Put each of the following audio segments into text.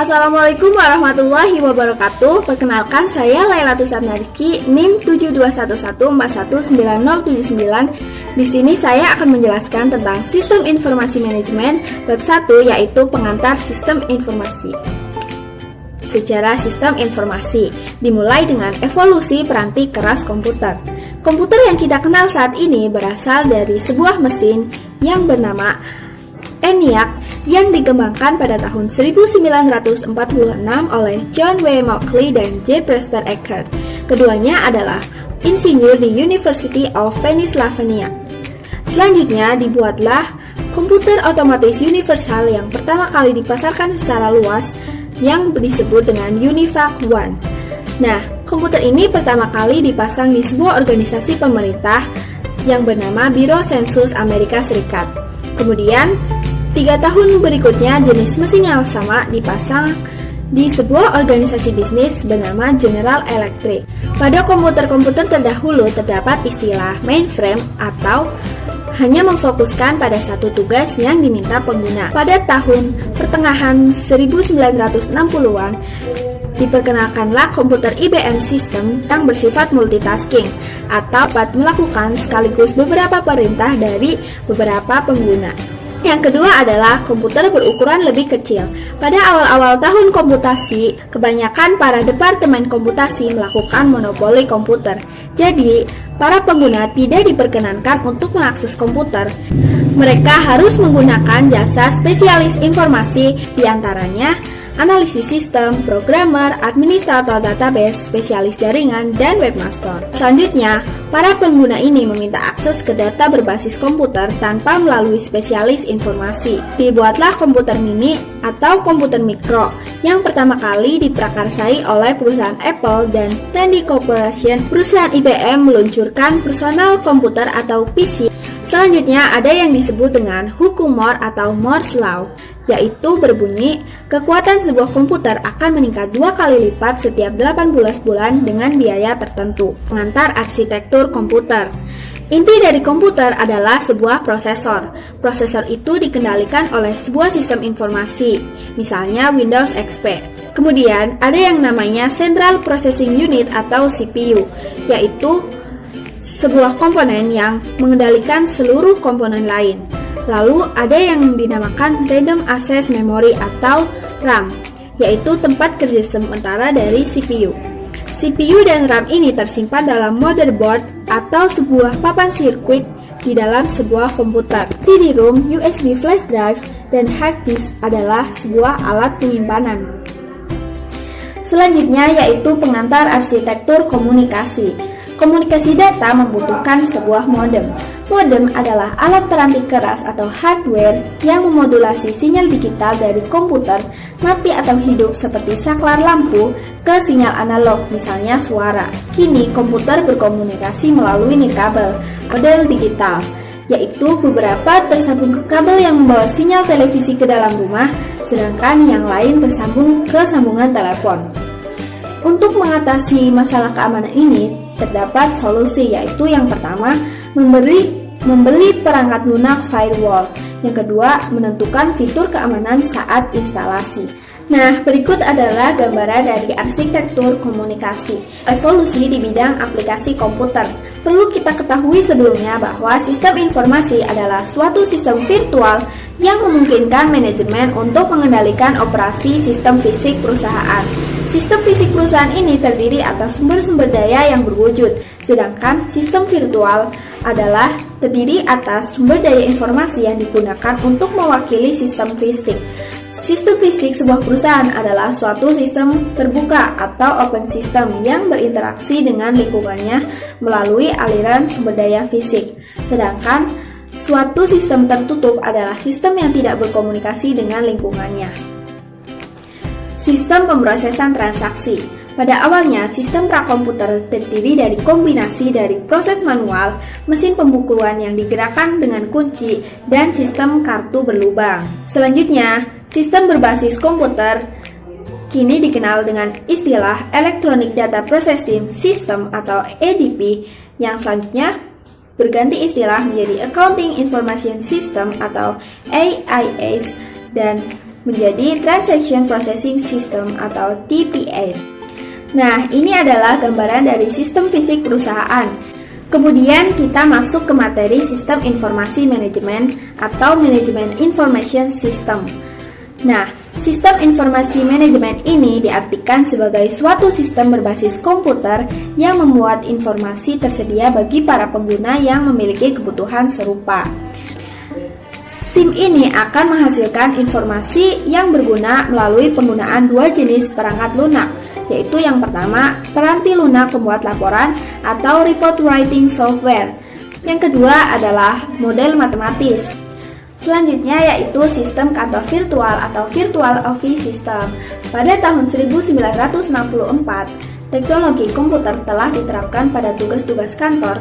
Assalamualaikum warahmatullahi wabarakatuh. Perkenalkan, saya Lailatus Abnarizki, NIM 7211419079. Di sini saya akan menjelaskan tentang Sistem Informasi Manajemen bab 1, yaitu pengantar sistem informasi. Sejarah sistem informasi dimulai dengan evolusi peranti keras komputer. Komputer yang kita kenal saat ini berasal dari sebuah mesin yang bernama ENIAC yang dikembangkan pada tahun 1946 oleh John W. Mauchly dan J. Preston Eckert. Keduanya adalah insinyur di University of Pennsylvania. Selanjutnya dibuatlah komputer otomatis universal yang pertama kali dipasarkan secara luas yang disebut dengan UNIVAC 1. Nah, komputer ini pertama kali dipasang di sebuah organisasi pemerintah yang bernama Biro Sensus Amerika Serikat. Kemudian, 3 tahun berikutnya jenis mesin yang sama dipasang di sebuah organisasi bisnis bernama General Electric. Pada komputer-komputer terdahulu terdapat istilah mainframe atau hanya memfokuskan pada satu tugas yang diminta pengguna. Pada tahun pertengahan 1960-an, diperkenalkanlah komputer IBM System yang bersifat multitasking atau dapat melakukan sekaligus beberapa perintah dari beberapa pengguna. Yang kedua adalah komputer berukuran lebih kecil. Pada awal-awal tahun komputasi, kebanyakan para departemen komputasi melakukan monopoli komputer. Jadi, para pengguna tidak diperkenankan untuk mengakses komputer. Mereka harus menggunakan jasa spesialis informasi, diantaranya analisis sistem, programmer, administrator database, spesialis jaringan, dan webmaster. Selanjutnya, para pengguna ini meminta akses ke data berbasis komputer tanpa melalui spesialis informasi. Dibuatlah komputer mini atau komputer mikro yang pertama kali diprakarsai oleh perusahaan Apple dan Tandy Corporation. Perusahaan IBM meluncurkan personal komputer atau PC. Selanjutnya ada yang disebut dengan hukum Moore atau Moore's Law, yaitu berbunyi, kekuatan sebuah komputer akan meningkat 2 kali lipat setiap 18 bulan dengan biaya tertentu. Pengantar arsitektur komputer. Inti dari komputer adalah sebuah prosesor. Prosesor itu dikendalikan oleh sebuah sistem informasi, misalnya Windows XP. Kemudian ada yang namanya Central Processing Unit atau CPU, yaitu sebuah komponen yang mengendalikan seluruh komponen lain. Lalu ada yang dinamakan Random Access Memory atau RAM, yaitu tempat kerja sementara dari CPU. CPU dan RAM ini tersimpan dalam motherboard atau sebuah papan sirkuit di dalam sebuah komputer. CD-ROM, USB flash drive, dan hard disk adalah sebuah alat penyimpanan. Selanjutnya yaitu pengantar arsitektur komunikasi. Komunikasi data membutuhkan sebuah modem. Modem adalah alat peranti keras atau hardware yang memodulasi sinyal digital dari komputer mati atau hidup seperti saklar lampu ke sinyal analog, misalnya suara. Kini komputer berkomunikasi melalui kabel, model digital, yaitu beberapa tersambung ke kabel yang membawa sinyal televisi ke dalam rumah, sedangkan yang lain tersambung ke sambungan telepon. Untuk mengatasi masalah keamanan ini, terdapat solusi, yaitu yang pertama, membeli perangkat lunak firewall. Yang kedua, menentukan fitur keamanan saat instalasi. Nah, berikut adalah gambaran dari arsitektur komunikasi. Evolusi di bidang aplikasi komputer. Perlu kita ketahui sebelumnya bahwa sistem informasi adalah suatu sistem virtual yang memungkinkan manajemen untuk mengendalikan operasi sistem fisik perusahaan. Sistem fisik perusahaan ini terdiri atas sumber-sumber daya yang berwujud, sedangkan sistem virtual adalah terdiri atas sumber daya informasi yang digunakan untuk mewakili sistem fisik. Sistem fisik sebuah perusahaan adalah suatu sistem terbuka atau open system yang berinteraksi dengan lingkungannya melalui aliran sumber daya fisik. Sedangkan suatu sistem tertutup adalah sistem yang tidak berkomunikasi dengan lingkungannya. Sistem pemrosesan transaksi. Pada awalnya, sistem prakomputer terdiri dari kombinasi dari proses manual, mesin pembukuan yang digerakkan dengan kunci, dan sistem kartu berlubang. Selanjutnya, sistem berbasis komputer kini dikenal dengan istilah Electronic Data Processing System atau EDP, yang selanjutnya berganti istilah menjadi Accounting Information System atau AIS, dan menjadi Transaction Processing System atau TPS. Nah, ini adalah gambaran dari sistem fisik perusahaan. Kemudian kita masuk ke materi sistem informasi manajemen atau Management Information System. Nah, sistem informasi manajemen ini diartikan sebagai suatu sistem berbasis komputer yang membuat informasi tersedia bagi para pengguna yang memiliki kebutuhan serupa. SIM ini akan menghasilkan informasi yang berguna melalui penggunaan dua jenis perangkat lunak, yaitu yang pertama, peranti lunak pembuat laporan atau report writing software. Yang kedua adalah model matematis. Selanjutnya yaitu sistem kantor virtual atau virtual office system. Pada tahun 1964, teknologi komputer telah diterapkan pada tugas-tugas kantor.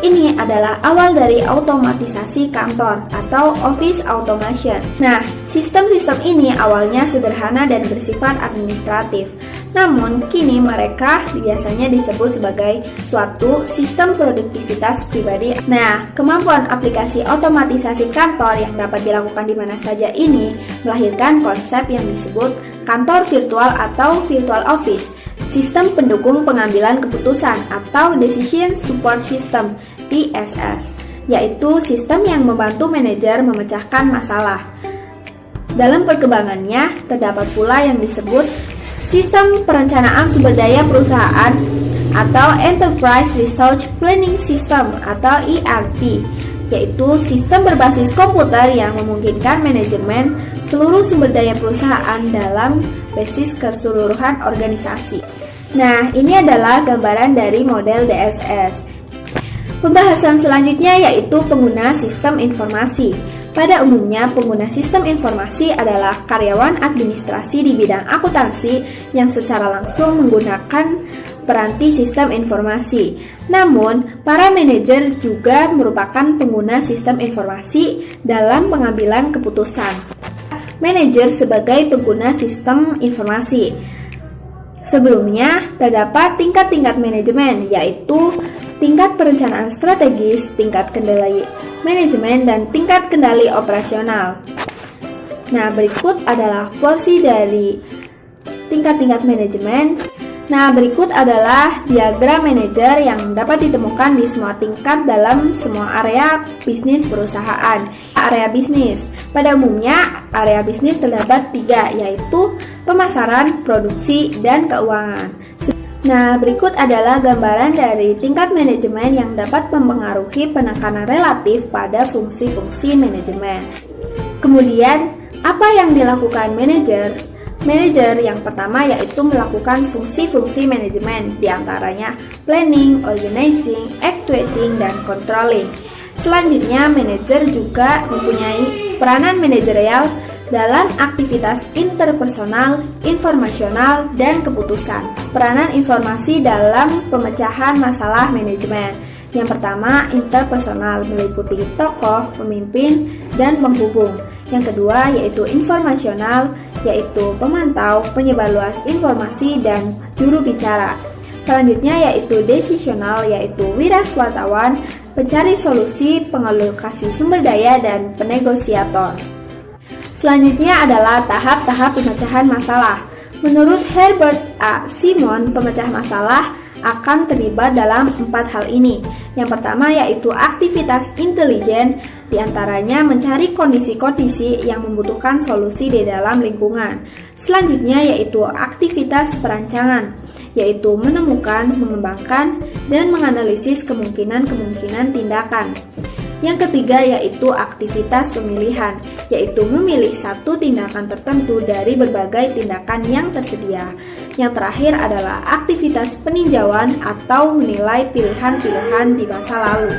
Ini adalah awal dari otomatisasi kantor atau office automation. Nah, sistem-sistem ini awalnya sederhana dan bersifat administratif. Namun, kini mereka biasanya disebut sebagai suatu sistem produktivitas pribadi. Nah, kemampuan aplikasi otomatisasi kantor yang dapat dilakukan di mana saja ini melahirkan konsep yang disebut kantor virtual atau virtual office, sistem pendukung pengambilan keputusan atau Decision Support System (DSS), yaitu sistem yang membantu manajer memecahkan masalah. Dalam perkembangannya, terdapat pula yang disebut Sistem Perencanaan Sumber Daya Perusahaan atau Enterprise Resource Planning System atau ERP, yaitu sistem berbasis komputer yang memungkinkan manajemen seluruh sumber daya perusahaan dalam basis keseluruhan organisasi. Nah, ini adalah gambaran dari model DSS. Pembahasan selanjutnya yaitu pengguna sistem informasi. Pada umumnya, pengguna sistem informasi adalah karyawan administrasi di bidang akuntansi yang secara langsung menggunakan peranti sistem informasi. Namun, para manajer juga merupakan pengguna sistem informasi dalam pengambilan keputusan. Manajer sebagai pengguna sistem informasi. Sebelumnya, terdapat tingkat-tingkat manajemen, yaitu tingkat perencanaan strategis, tingkat kendali manajemen, dan tingkat kendali operasional. Nah, berikut adalah porsi dari tingkat-tingkat manajemen. Nah, berikut adalah diagram manajer yang dapat ditemukan di semua tingkat dalam semua area bisnis perusahaan. Area bisnis. Pada umumnya, area bisnis terdapat 3, yaitu pemasaran, produksi, dan keuangan. Nah, berikut adalah gambaran dari tingkat manajemen yang dapat mempengaruhi penekanan relatif pada fungsi-fungsi manajemen. Kemudian, apa yang dilakukan manajer? Manajer yang pertama yaitu melakukan fungsi-fungsi manajemen, diantaranya planning, organizing, actuating, dan controlling. Selanjutnya, manajer juga mempunyai peranan manajerial dalam aktivitas interpersonal, informasional, dan keputusan. Peranan informasi dalam pemecahan masalah manajemen. Yang pertama, interpersonal meliputi tokoh, pemimpin, dan penghubung. Yang kedua, yaitu informasional, yaitu pemantau, penyebar luas informasi, dan juru bicara. Selanjutnya yaitu decisional, yaitu wiraswatawan, pencari solusi, pengalokasi sumber daya, dan penegosiator. Selanjutnya adalah tahap-tahap pemecahan masalah. Menurut Herbert A. Simon, pemecah masalah akan terlibat dalam 4 hal ini. Yang pertama yaitu aktivitas intelijen, diantaranya mencari kondisi-kondisi yang membutuhkan solusi di dalam lingkungan. Selanjutnya yaitu aktivitas perancangan, yaitu menemukan, mengembangkan, dan menganalisis kemungkinan-kemungkinan tindakan. Yang ketiga yaitu aktivitas pemilihan, yaitu memilih satu tindakan tertentu dari berbagai tindakan yang tersedia. Yang terakhir adalah aktivitas peninjauan atau menilai pilihan-pilihan di masa lalu.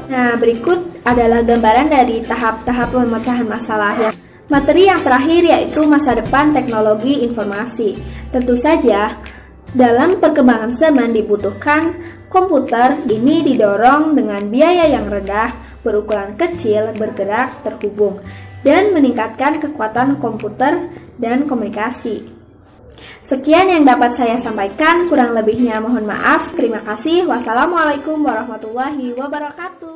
Nah, berikut adalah gambaran dari tahap-tahap pemecahan masalah. Materi yang terakhir yaitu masa depan teknologi informasi. Tentu saja, dalam perkembangan zaman dibutuhkan komputer ini didorong dengan biaya yang rendah, berukuran kecil, bergerak, terhubung, dan meningkatkan kekuatan komputer dan komunikasi. Sekian yang dapat saya sampaikan, kurang lebihnya mohon maaf. Terima kasih. Wassalamualaikum warahmatullahi wabarakatuh.